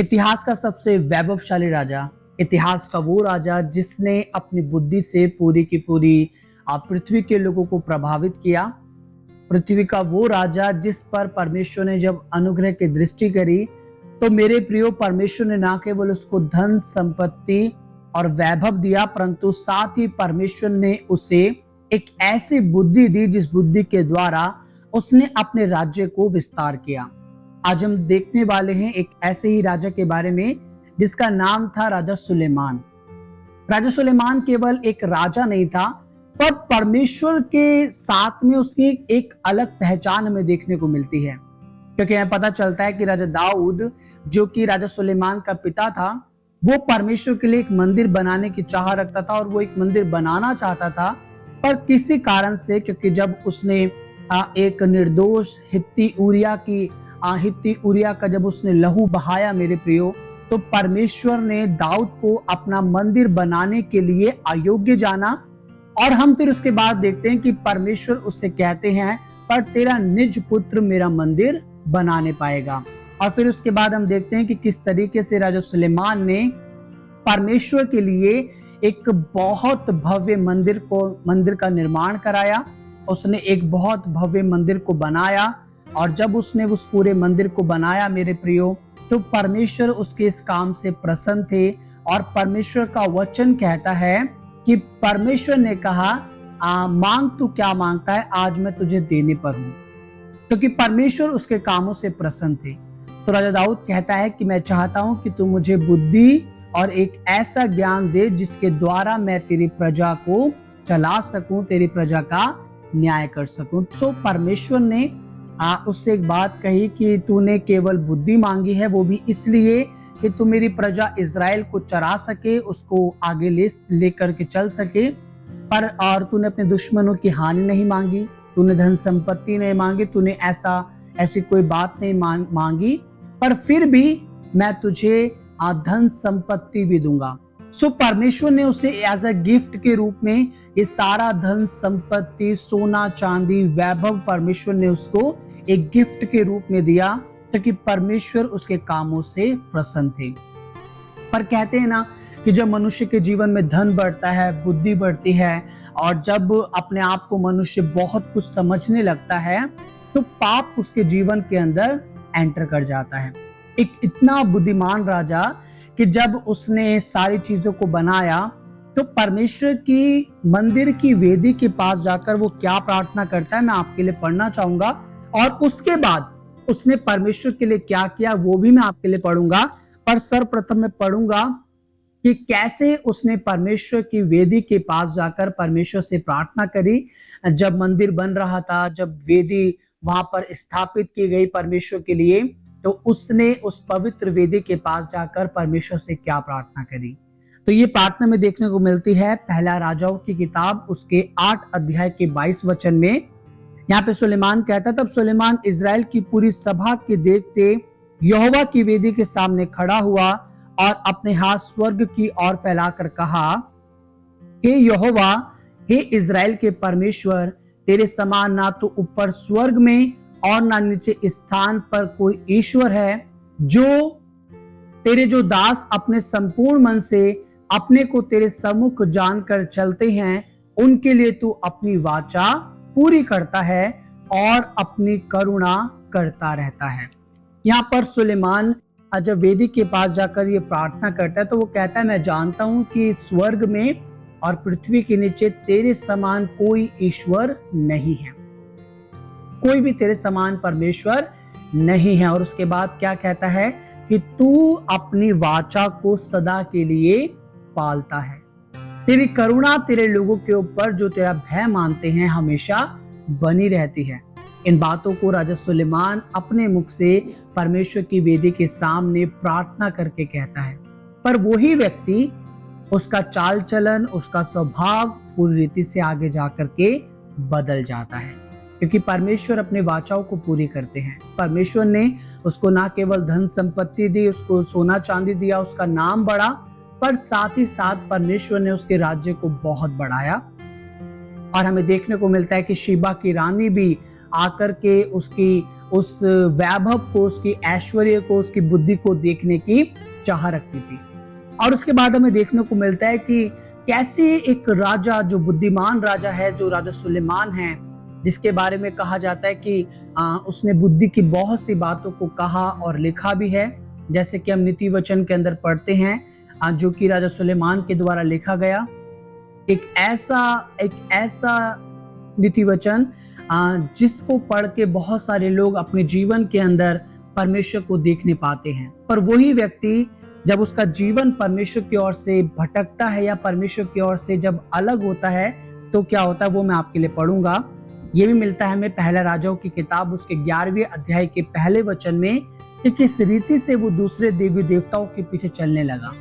इतिहास का सबसे वैभवशाली राजा, इतिहास का वो राजा जिसने अपनी बुद्धि से पूरी की पूरी पृथ्वी के लोगों को प्रभावित किया। पृथ्वी का वो राजा जिस पर परमेश्वर ने जब अनुग्रह की दृष्टि करी, तो मेरे प्रियो, परमेश्वर ने ना केवल उसको धन संपत्ति और वैभव दिया, परंतु साथ ही परमेश्वर ने उसे एक ऐसी बुद्धि दी जिस बुद्धि के द्वारा उसने अपने राज्य को विस्तार किया। आज हम देखने वाले हैं एक ऐसे ही राजा के बारे में जिसका नाम था राजा सुलेमान। राजा सुलेमान केवल एक राजा नहीं था, पर परमेश्वर के साथ में उसकी एक अलग पहचान हमें देखने को मिलती है। क्योंकि हमें पता चलता है कि राजा दाऊद, जो कि राजा सुलेमान का पिता था, वो परमेश्वर के लिए एक मंदिर बनाने की चाह रखता था और वो एक मंदिर बनाना चाहता था, पर किसी कारण से, क्योंकि जब उसने एक निर्दोष हित्ती उरिया का जब उसने लहू बहाया मेरे प्रियो, तो परमेश्वर ने दाऊद को अपना मंदिर बनाने के लिए अयोग्य जाना। और हम फिर उसके बाद देखते हैं कि परमेश्वर उससे कहते हैं, पर तेरा निज पुत्र मेरा मंदिर बनाने पाएगा। और फिर उसके बाद हम देखते हैं कि किस तरीके से राजा सुलेमान ने परमेश्वर के लिए एक बहुत भव्य मंदिर का निर्माण कराया। उसने एक बहुत भव्य मंदिर को बनाया, और जब उसने उस पूरे मंदिर को बनाया मेरे प्रियो, तो परमेश्वर उसके इस काम से प्रसन्न थे। और परमेश्वर का वचन कहता है कि परमेश्वर ने कहा, मांग तू क्या मांगता है, आज मैं तुझे देने पर हूं। क्योंकि परमेश्वर उसके कामों से प्रसन्न थे। तो राजा दाऊद कहता है कि मैं चाहता हूं कि तू मुझे बुद्धि और एक ऐसा ज्ञान दे जिसके द्वारा मैं तेरी प्रजा को चला सकूं, तेरी प्रजा का न्याय कर सकूं। सो परमेश्वर ने उससे एक बात कही कि तूने केवल बुद्धि मांगी है, वो भी इसलिए कि तू मेरी प्रजा इज़राइल को चरा सके, उसको आगे लेकर के चल सके। पर और तूने अपने दुश्मनों की हानि नहीं मांगी, तूने धन संपत्ति नहीं मांगी, तूने ऐसी कोई बात नहीं मांगी, पर फिर भी मैं तुझे धन संपत्ति भी दूंगा। सो परमेश्वर ने उसे एज अ गिफ्ट के रूप में ये सारा धन संपत्ति, सोना चांदी, वैभव परमेश्वर ने उसको एक गिफ्ट के रूप में दिया, ताकि परमेश्वर उसके कामों से प्रसन्न थे। पर कहते हैं ना कि जब मनुष्य के जीवन में धन बढ़ता है, बुद्धि बढ़ती है, और जब अपने आप को मनुष्य बहुत कुछ समझने लगता है, तो पाप उसके जीवन के अंदर एंटर कर जाता है। एक इतना बुद्धिमान राजा कि जब उसने सारी चीजों को बनाया, तो परमेश्वर की मंदिर की वेदी के पास जाकर वो क्या प्रार्थना करता है, मैं आपके लिए पढ़ना चाहूंगा। और उसके बाद उसने परमेश्वर के लिए क्या किया वो भी मैं आपके लिए पढ़ूंगा। पर सर्वप्रथम मैं पढ़ूंगा कि कैसे उसने परमेश्वर की वेदी के पास जाकर परमेश्वर से प्रार्थना करी। जब मंदिर बन रहा था, जब वेदी वहां पर स्थापित की गई परमेश्वर के लिए, तो उसने उस पवित्र वेदी के पास जाकर परमेश्वर से क्या प्रार्थना करी। तो ये प्रार्थना में देखने को मिलती है पहला राजाओं की किताब उसके 8 अध्याय के 22 वचन में। यहाँ पे सुलेमान कहता, तब सुलेमान इज़राइल की पूरी सभा के देखते यहोवा की वेदी के सामने खड़ा हुआ और अपने हाथ स्वर्ग की ओर फैलाकर कहा, हे यहोवा, हे इज़राइल के परमेश्वर, तेरे समान ना तो ऊपर स्वर्ग में और ना नीचे स्थान पर कोई ईश्वर है, जो दास अपने संपूर्ण मन से अपने को तेरे सम्मुख जानकर चलते हैं, उनके लिए तू अपनी वाचा पूरी करता है और अपनी करुणा करता रहता है। यहाँ पर सुलेमान जब वेदी के पास जाकर ये प्रार्थना करता है, तो वो कहता है, मैं जानता हूं कि स्वर्ग में और पृथ्वी के नीचे तेरे समान कोई ईश्वर नहीं है, कोई भी तेरे समान परमेश्वर नहीं है। और उसके बाद क्या कहता है कि तू अपनी वाचा को सदा के लिए पालता है, तेरी करुणा तेरे लोगों के ऊपर जो तेरा भय मानते हैं हमेशा बनी रहती है। इन बातों को राजा सुलेमान अपने मुख से परमेश्वर की वेदी के सामने प्रार्थना करके कहता है, पर वही व्यक्ति, उसका चाल चलन, उसका स्वभाव पूरी रीति से आगे जाकर के बदल जाता है, क्योंकि परमेश्वर अपने वाचाओं को पूरी करते हैं। परमेश्वर ने उसको ना केवल धन संपत्ति दी, उसको सोना चांदी दिया, उसका नाम बढ़ा, पर साथ ही साथ परमेश्वर ने उसके राज्य को बहुत बढ़ाया। और हमें देखने को मिलता है कि शीबा की रानी भी आकर के उसकी उस वैभव को, उसकी ऐश्वर्य को, उसकी बुद्धि को देखने की चाह रखती थी। और उसके बाद हमें देखने को मिलता है कि कैसे एक राजा, जो बुद्धिमान राजा है, जो राजा सुलेमान है, जिसके बारे में कहा जाता है कि उसने बुद्धि की बहुत सी बातों को कहा और लिखा भी है, जैसे कि हम नीति वचन के अंदर पढ़ते हैं, जो कि राजा सुलेमान के द्वारा लिखा गया। एक ऐसा नीति वचन जिसको पढ़ के बहुत सारे लोग अपने जीवन के अंदर परमेश्वर को देखने पाते हैं। पर वही व्यक्ति जब उसका जीवन परमेश्वर की ओर से भटकता है या परमेश्वर की ओर से जब अलग होता है तो क्या होता है, वो मैं आपके लिए पढ़ूंगा। ये भी मिलता है हमें पहला राजाओं की किताब उसके 11वें अध्याय के पहले वचन में कि किस रीति से वो दूसरे देवी देवताओं के पीछे चलने लगा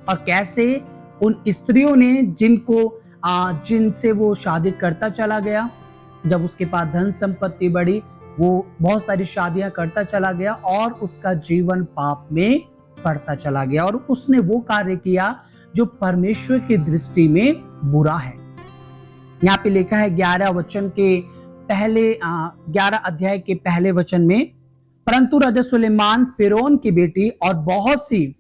और कैसे उन स्त्रियों ने जिनसे वो शादी करता चला गया। जब उसके पास धन संपत्ति बढ़ी, वो बहुत सारी शादियां करता चला गया और उसका जीवन पाप में पड़ता चला गया और उसने वो कार्य किया जो परमेश्वर की दृष्टि में बुरा है। यहाँ पे लिखा है 11 अध्याय के पहले वचन में, परंतु राजा सुलेमान फिरौन की बेटी और बहुत सी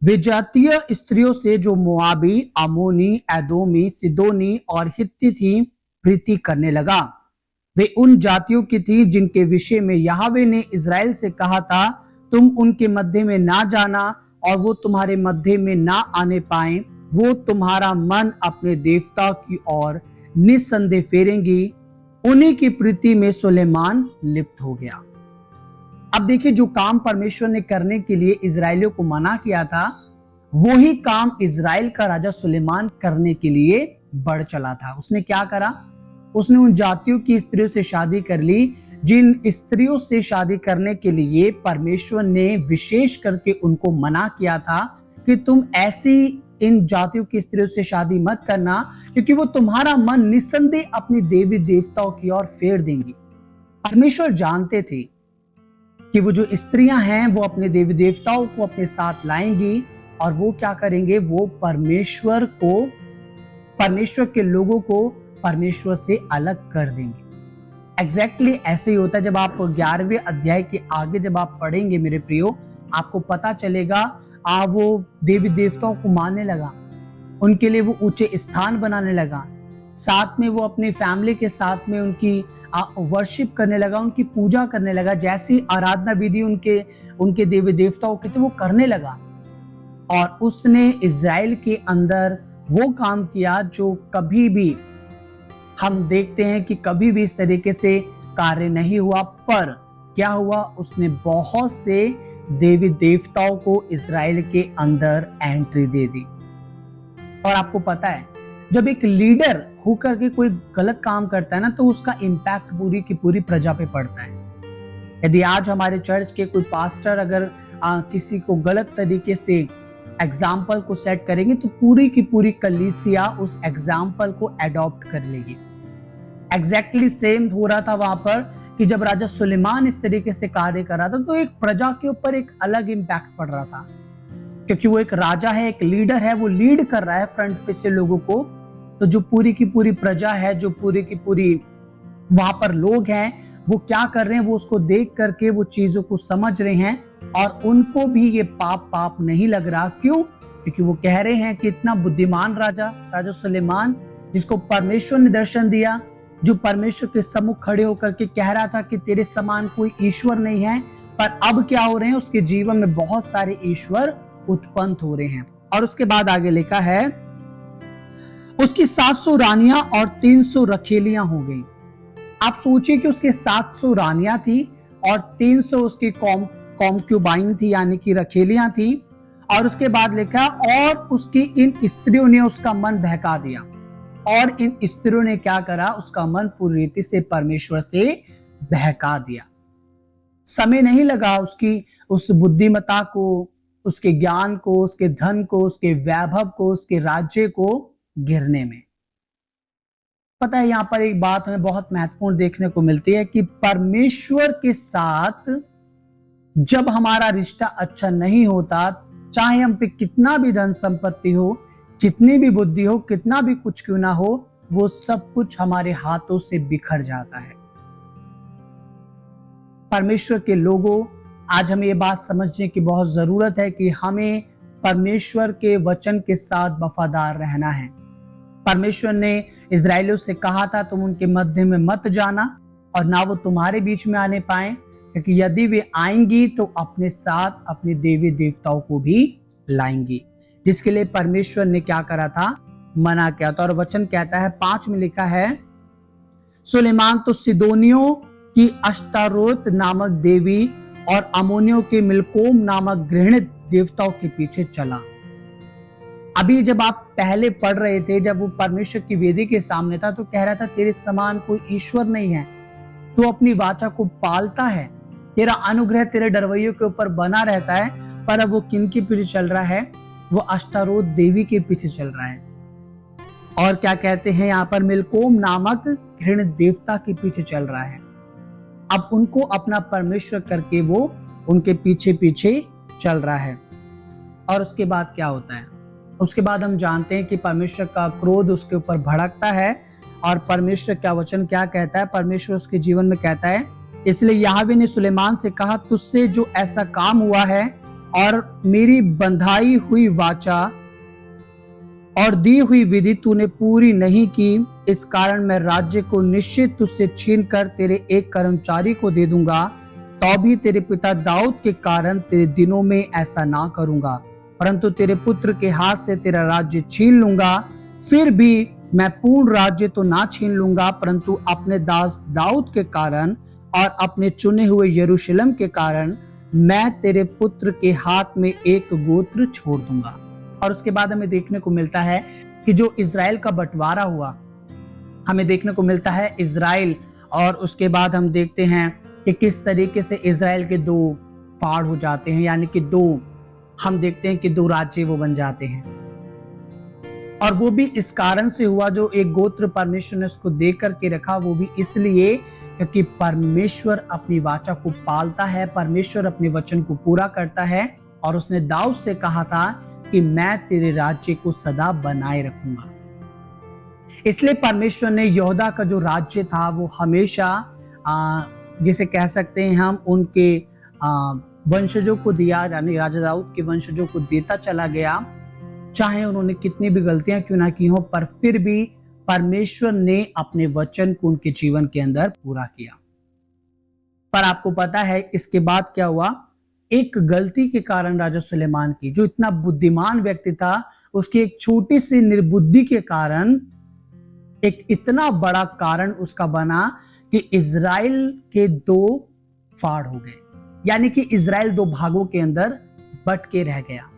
विजातीय स्त्रियों से जो मोआबी, अमोनी, एदोमी, सिदोनी और हित्ती थी प्रीति करने लगा। वे उन जातियों की थी जिनके विषय में यहोवा ने इज़राइल से कहा था, तुम उनके मध्य में ना जाना और वो तुम्हारे मध्य में ना आने पाए। वो तुम्हारा मन अपने देवता की ओर निस्संदेह फेरेंगी। उन्हीं की प्रीति में सुलेमान लिप्त हो गया। अब देखिए, जो काम परमेश्वर ने करने के लिए इजराइलियों को मना किया था, वही काम इजराइल का राजा सुलेमान करने के लिए बढ़ चला था। उसने क्या करा? उसने उन जातियों की स्त्रियों से शादी कर ली जिन स्त्रियों से शादी करने के लिए परमेश्वर ने विशेष करके उनको मना किया था कि तुम ऐसी इन जातियों की स्त्रियों से शादी मत करना, क्योंकि वो तुम्हारा मन निस्संदेह अपनी देवी देवताओं की ओर फेर देंगी। परमेश्वर जानते थे कि वो जो स्त्रियां हैं वो अपने देवी देवताओं को अपने साथ लाएंगी और वो क्या करेंगे, वो परमेश्वर के लोगों को परमेश्वर से अलग कर देंगे। एग्जैक्टली ऐसे ही होता है। जब आप 11वें अध्याय के आगे जब आप पढ़ेंगे मेरे प्रियो, आपको पता चलेगा वो देवी देवताओं को मानने लगा, उनके लिए वो ऊंचे स्थान बनाने लगा, साथ में वो अपनी फैमिली के साथ में उनकी वर्शिप करने लगा, उनकी पूजा करने लगा। जैसी आराधना विधि उनके देवी देवताओं की थी वो करने लगा। और उसने इज़राइल के अंदर वो काम किया जो कभी भी हम देखते हैं कि कभी भी इस तरीके से कार्य नहीं हुआ। पर क्या हुआ, उसने बहुत से देवी देवताओं को इज़राइल के अंदर एंट्री दे दी। और आपको पता है, जब एक लीडर होकर के कोई गलत काम करता है ना, तो उसका इम्पैक्ट पूरी की पूरी प्रजा पे पड़ता है। यदि आज हमारे चर्च के कोई पास्टर अगर किसी को गलत तरीके से एग्जाम्पल को सेट करेंगे तो पूरी की पूरी कलीसिया उस एग्जाम्पल को एडॉप्ट कर लेगी। एग्जैक्टली सेम हो रहा था वहां पर कि जब राजा सुलेमान इस तरीके से कार्य कर रहा था तो एक प्रजा के ऊपर एक अलग इम्पैक्ट पड़ रहा था, क्योंकि वो एक राजा है, एक लीडर है, वो लीड कर रहा है फ्रंट पे से लोगों को। तो जो पूरी की पूरी प्रजा है, जो पूरी की पूरी वहां पर लोग हैं, वो क्या कर रहे हैं, वो उसको देख करके वो चीजों को समझ रहे हैं और उनको भी ये पाप नहीं लग रहा। क्यों? क्योंकि वो कह रहे हैं कि इतना बुद्धिमान राजा सुलेमान, जिसको परमेश्वर ने दर्शन दिया, जो परमेश्वर के सम्मुख खड़े होकर के कह रहा था कि तेरे समान कोई ईश्वर नहीं है, पर अब क्या हो रहे हैं, उसके जीवन में बहुत सारे ईश्वर उत्पन्न हो रहे हैं। और उसके बाद आगे लिखा है, उसकी 700 रानियां और 300 रखेलियां हो गई। आप सोचिए कि उसके 700 रानियां थी और 300 उसकी कॉन्क्यूबाइन थी, यानी कि रखेलियां थी। और उसके बाद लिखा, और उसकी इन स्त्रियों ने उसका मन बहका दिया। और इन स्त्रियों ने क्या करा, उसका मन पूरी रीति से परमेश्वर से बहका दिया। समय नहीं लगा उसकी उस बुद्धिमता को, उसके ज्ञान को, उसके धन को, उसके वैभव को, उसके राज्य को गिरने में। पता है, यहां पर एक बात हमें बहुत महत्वपूर्ण देखने को मिलती है कि परमेश्वर के साथ जब हमारा रिश्ता अच्छा नहीं होता, चाहे हम पे कितना भी धन संपत्ति हो, कितनी भी बुद्धि हो, कितना भी कुछ क्यों ना हो, वो सब कुछ हमारे हाथों से बिखर जाता है। परमेश्वर के लोगों, आज हमें ये बात समझने की बहुत जरूरत है कि हमें परमेश्वर के वचन के साथ वफादार रहना है। परमेश्वर ने इजरायलियों से कहा था तुम उनके मध्य में मत जाना और ना वो तुम्हारे बीच में आने पाए, क्योंकि यदि वे आएंगी तो अपने साथ अपने देवी देवताओं को भी लाएंगी, जिसके लिए परमेश्वर ने क्या करा था, मना किया था। और वचन कहता है 5 में लिखा है, सुलेमान तो सिदोनियों की अश्तारोत नामक देवी और अमोनियों के मिलकोम नामक घृणित देवताओं के पीछे चला। अभी जब आप पहले पढ़ रहे थे, जब वो परमेश्वर की वेदी के सामने था, तो कह रहा था तेरे समान कोई ईश्वर नहीं है, तू अपनी वाचा को पालता है, तेरा अनुग्रह तेरे डरवैयों के ऊपर बना रहता है। पर अब वो किन के पीछे चल रहा है, वो अश्तारोत देवी के पीछे चल रहा है। और क्या कहते हैं यहाँ पर, मिलकोम नामक घृणित देवता के पीछे चल रहा है। अब उनको अपना परमेश्वर करके वो उनके पीछे पीछे चल रहा है। और उसके बाद क्या होता है, उसके बाद हम जानते हैं कि परमेश्वर का क्रोध उसके ऊपर भड़कता है। और परमेश्वर क्या वचन क्या कहता है, परमेश्वर उसके जीवन में कहता है, इसलिए यहोवा ने सुलेमान से कहा, तुझसे जो ऐसा काम हुआ है और मेरी बंधाई हुई वाचा और दी हुई विधि तूने पूरी नहीं की, इस कारण मैं राज्य को निश्चित तुझसे छीन कर तेरे एक कर्मचारी को दे दूंगा, तो भी तेरे पिता दाऊद के कारण तेरे दिनों में ऐसा ना करूंगा, परंतु तेरे पुत्र के हाथ से तेरा राज्य छीन लूंगा। फिर भी मैं पूर्ण राज्य तो ना छीन लूंगा, परंतु अपने दास दाऊद के कारण और अपने चुने हुए यरूशलेम के कारण मैं तेरे पुत्र के हाथ में एक गोत्र छोड़ दूंगा। और उसके बाद हमें देखने को मिलता है कि जो इजराइल का बंटवारा हुआ, हमें देखने को मिलता है इजराइल। और उसके बाद हम देखते हैं कि किस तरीके से इजराइल के 2 फाड़ हो जाते हैं, यानी कि 2, हम देखते हैं कि 2 राज्य वो बन जाते हैं। और वो भी इस कारण से हुआ, जो एक गोत्र परमेश्वर ने उसको दे करके रखा, वो भी इसलिए क्योंकि परमेश्वर अपनी वाचा को पालता है, परमेश्वर अपने वचन को पूरा करता है। और उसने दाऊद से कहा था कि मैं तेरे राज्य को सदा बनाए रखूंगा। इसलिए परमेश्वर ने यहूदा का जो राज्य था वो हमेशा जिसे कह सकते हैं हम उनके वंशजों को दिया, यानी राजा दाऊद के वंशजों को देता चला गया, चाहे उन्होंने कितनी भी गलतियां क्यों ना की हो, पर फिर भी परमेश्वर ने अपने वचन को उनके जीवन के अंदर पूरा किया। पर आपको पता है इसके बाद क्या हुआ, एक गलती के कारण राजा सुलेमान की, जो इतना बुद्धिमान व्यक्ति था, उसकी एक छोटी सी निर्बुद्धि के कारण एक इतना बड़ा कारण उसका बना कि इजराइल के 2 फाड़ हो गए, यानी कि इजराइल 2 भागों के अंदर बट के रह गया।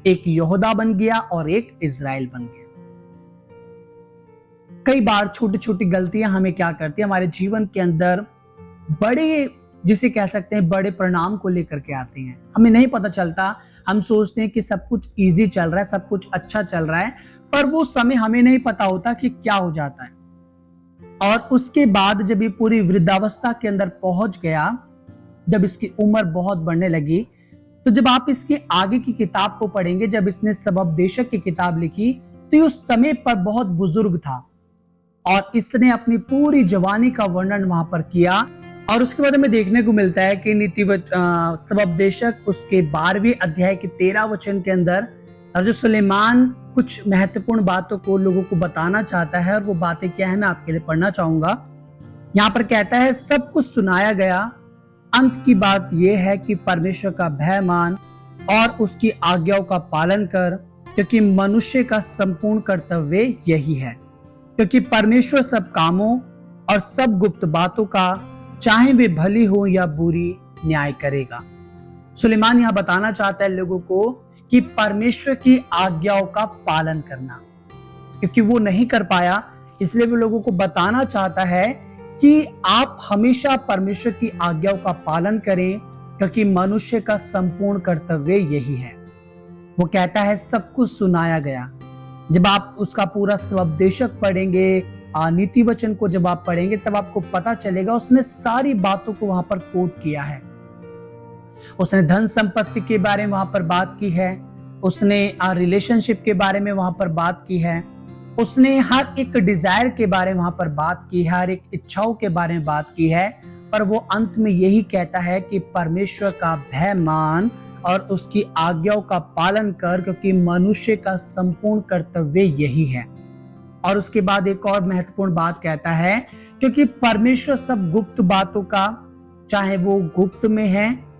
एक यहूदा बन गया और एक इजराइल बन गया। कई बार छोटी छोटी गलतियां हमें क्या करती है, हमारे जीवन के अंदर बड़े, जिसे कह सकते हैं बड़े परिणाम को लेकर के आती हैं। हमें नहीं पता चलता, हम सोचते हैं कि सब कुछ इजी चल रहा है, सब कुछ अच्छा चल रहा है, पर वो समय हमें नहीं पता होता कि क्या हो जाता है। और उसके बाद जब ये पूरी वृद्धावस्था के अंदर पहुंच गया, जब इसकी उम्र बहुत बढ़ने लगी, तो जब आप इसके आगे की किताब को पढ़ेंगे, जब इसने सबपदेशक की किताब लिखी, तो ये उस समय पर बहुत बुजुर्ग था और इसने अपनी पूरी जवानी का वर्णन वहां पर किया। और उसके बाद हमें देखने को मिलता है कि सबपदेशक उसके 12वें अध्याय के 13 वचन के अंदर राजा सुलेमान कुछ महत्वपूर्ण बातों को लोगों को बताना चाहता है। और वो बातें क्या है मैं आपके लिए पढ़ना चाहूंगा। यहाँ पर कहता है, सब कुछ सुनाया गया, अंत की बात यह है कि परमेश्वर का भय मान और उसकी आज्ञाओं का पालन कर, क्योंकि मनुष्य का संपूर्ण कर्तव्य यही है, क्योंकि परमेश्वर सब कामों और सब गुप्त बातों का, चाहे वे भली हो या बुरी, न्याय करेगा। सुलेमान यहां बताना चाहता है लोगों को कि परमेश्वर की आज्ञाओं का पालन करना, क्योंकि वो नहीं कर पाया, इसलिए वो लोगों को बताना चाहता है कि आप हमेशा परमेश्वर की आज्ञाओं का पालन करें, क्योंकि मनुष्य का संपूर्ण कर्तव्य यही है। वो कहता है सब कुछ सुनाया गया। जब आप उसका पूरा सबपदेशक पढ़ेंगे, नीति वचन को जब आप पढ़ेंगे, तब आपको पता चलेगा उसने सारी बातों को वहां पर कोट किया है। उसने धन संपत्ति के बारे में वहां पर बात की है, उसने रिलेशनशिप के बारे में वहां पर बात की है, उसने हर एक डिजायर के बारे में वहां पर बात की है, हर एक इच्छाओं के बारे में बात की है। पर वो अंत में यही कहता है कि परमेश्वर का भय मान और उसकी आज्ञाओं का पालन कर, क्योंकि मनुष्य का संपूर्ण कर्तव्य यही है। और उसके बाद एक और महत्वपूर्ण बात कहता है, क्योंकि परमेश्वर सब गुप्त बातों का, चाहे वो गुप्त में है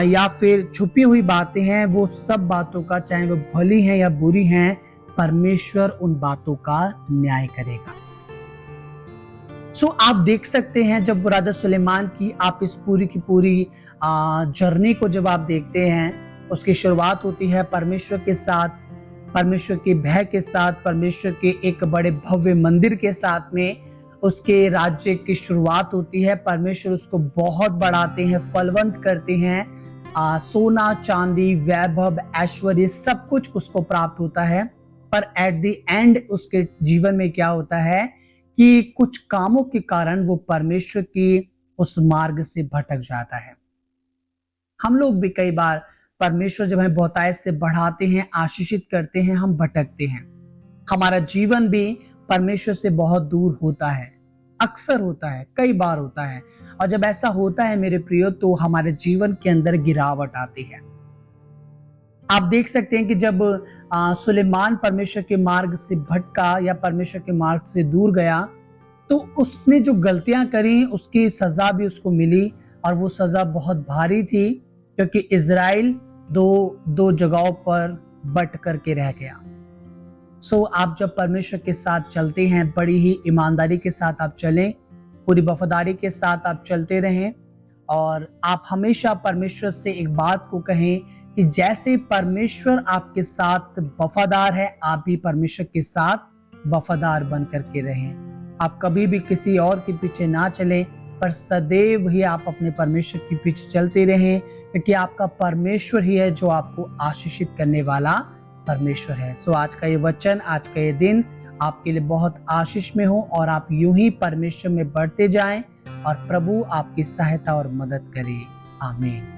या फिर छुपी हुई बातें हैं, वो सब बातों का, चाहे वो भली हैं या बुरी हैं, परमेश्वर उन बातों का न्याय करेगा। आप देख सकते हैं जब राजा सुलेमान की आप इस पूरी की पूरी जर्नी को जब आप देखते हैं, उसकी शुरुआत होती है परमेश्वर के साथ, परमेश्वर के भय के साथ, परमेश्वर के एक बड़े भव्य मंदिर के साथ में उसके राज्य की शुरुआत होती है। परमेश्वर उसको बहुत बढ़ाते हैं, फलवंत करते हैं, सोना चांदी वैभव ऐश्वर्य सब कुछ उसको प्राप्त होता है। पर एट द एंड उसके जीवन में क्या होता है कि कुछ कामों के कारण वो परमेश्वर की उस मार्ग से भटक जाता है। हम लोग भी कई बार परमेश्वर जब हमें बहुतायत से बढ़ाते हैं, आशीषित करते हैं, हम भटकते हैं। हमारा जीवन भी परमेश्वर से बहुत दूर होता है, अक्सर होता है, कई बार होता है। और जब ऐसा होता है मेरे प्रियो, तो हमारे जीवन के अंदर गिरावट आती है। आप देख सकते हैं कि जब सुलेमान परमेश्वर के मार्ग से भटका या परमेश्वर के मार्ग से दूर गया, तो उसने जो गलतियां करी उसकी सजा भी उसको मिली, और वो सजा बहुत भारी थी, क्योंकि इजराइल दो जगहों पर बट करके रह गया। आप जब परमेश्वर के साथ चलते हैं, बड़ी ही ईमानदारी के साथ आप चलें, पूरी वफादारी के साथ आप चलते रहें, और आप हमेशा परमेश्वर से एक बात को कहें कि जैसे परमेश्वर आपके साथ वफादार है, आप भी परमेश्वर के साथ वफादार बन करके रहें। आप कभी भी किसी और के पीछे ना चलें, पर सदैव ही आप अपने परमेश्वर के पीछे चलते रहें, क्योंकि आपका परमेश्वर ही है जो आपको आशीषित करने वाला परमेश्वर है। आज का ये वचन, आज का ये दिन आपके लिए बहुत आशीष में हो, और आप यूं ही परमेश्वर में बढ़ते जाएं, और प्रभु आपकी सहायता और मदद करे। आमीन।